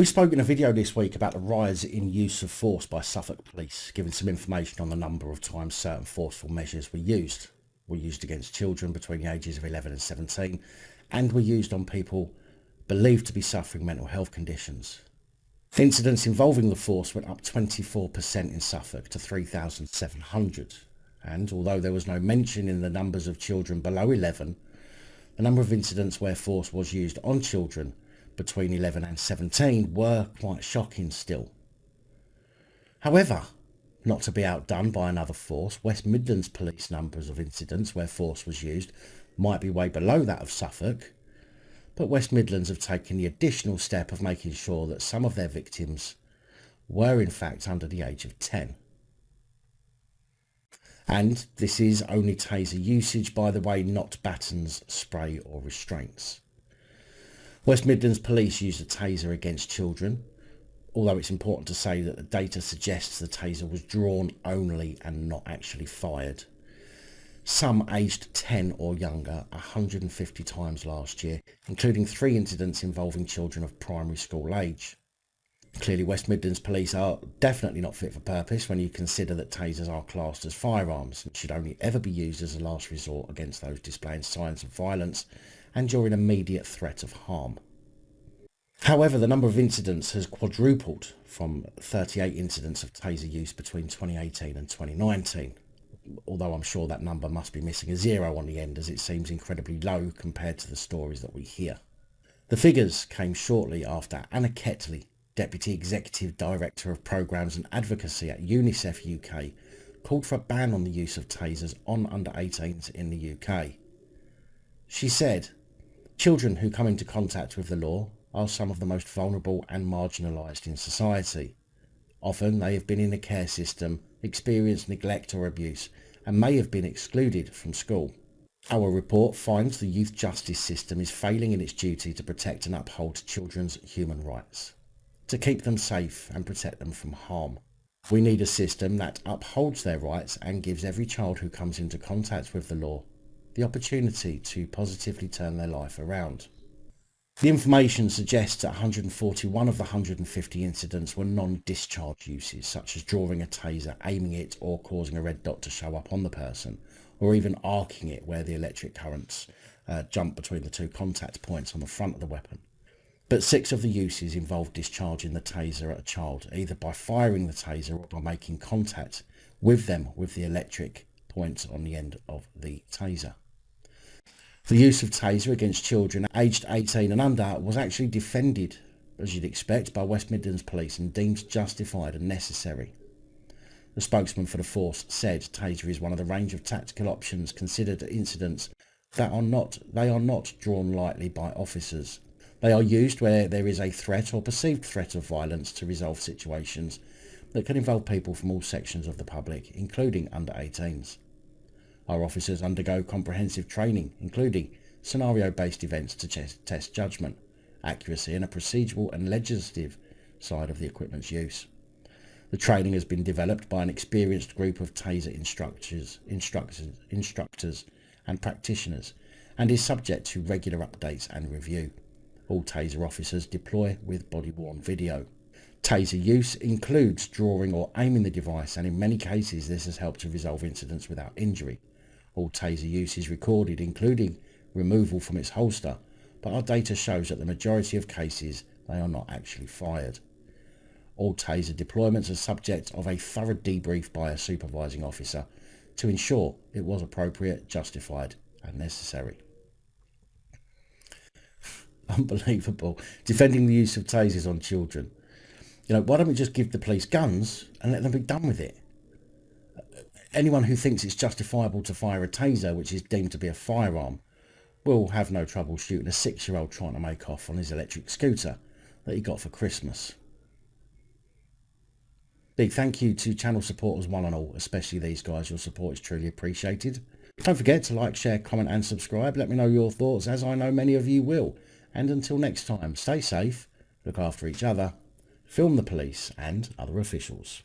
We spoke in a video this week about the rise in use of force by Suffolk Police, giving some information on the number of times certain forceful measures were used. Were used against children between the ages of 11 and 17, and were used on people believed to be suffering mental health conditions. Incidents involving the force went up 24% in Suffolk to 3,700, and although there was no mention in the numbers of children below 11, the number of incidents where force was used on children between 11 and 17 were quite shocking still. However, not to be outdone by another force, West Midlands Police numbers of incidents where force was used might be way below that of Suffolk, but West Midlands have taken the additional step of making sure that some of their victims were in fact under the age of 10. And this is only taser usage, by the way, not batons, spray or restraints. West Midlands Police used a taser against children, although it's important to say that the data suggests the taser was drawn only and not actually fired. Some aged 10 or younger 150 times last year, including 3 incidents involving children of primary school age. Clearly West Midlands Police are definitely not fit for purpose when you consider that tasers are classed as firearms and should only ever be used as a last resort against those displaying signs of violence and during immediate threat of harm. However, the number of incidents has quadrupled from 38 incidents of taser use between 2018 and 2019, although I'm sure that number must be missing a zero on the end, as it seems incredibly low compared to the stories that we hear. The figures came shortly after Anna Ketley, Deputy Executive Director of Programmes and Advocacy at UNICEF UK, called for a ban on the use of tasers on under 18s in the UK. She said, "Children who come into contact with the law are some of the most vulnerable and marginalised in society. Often they have been in the care system, experienced neglect or abuse, and may have been excluded from school. Our report finds the youth justice system is failing in its duty to protect and uphold children's human rights, to keep them safe and protect them from harm. We need a system that upholds their rights and gives every child who comes into contact with the law the opportunity to positively turn their life around." The information suggests that 141 of the 150 incidents were non-discharge uses, such as drawing a taser, aiming it or causing a red dot to show up on the person, or even arcing it where the electric currents jump between the 2 contact points on the front of the weapon. But 6 of the uses involved discharging the taser at a child, either by firing the taser or by making contact with them with the electric points on the end of the taser. The use of taser against children aged 18 and under was actually defended, as you'd expect, by West Midlands Police and deemed justified and necessary. The spokesman for the force said taser is one of the range of tactical options considered at incidents that are not drawn lightly by officers. They are used where there is a threat or perceived threat of violence to resolve situations that can involve people from all sections of the public, including under 18s. Our officers undergo comprehensive training, including scenario-based events to test judgment, accuracy and a procedural and legislative side of the equipment's use. The training has been developed by an experienced group of taser instructors and practitioners and is subject to regular updates and review. All taser officers deploy with body-worn video. Taser use includes drawing or aiming the device, and in many cases this has helped to resolve incidents without injury. All taser use is recorded, including removal from its holster, but our data shows that the majority of cases they are not actually fired. All taser deployments are subject of a thorough debrief by a supervising officer to ensure it was appropriate, justified and necessary. Unbelievable. Defending the use of tasers on children. Why don't we just give the police guns and let them be done with it? Anyone who thinks it's justifiable to fire a taser, which is deemed to be a firearm, will have no trouble shooting a 6-year-old trying to make off on his electric scooter that he got for Christmas. Big thank you to channel supporters one and all, especially these guys. Your support is truly appreciated. Don't forget to like, share, comment and subscribe. Let me know your thoughts, as I know many of you will. And until next time, stay safe, look after each other, film the police and other officials.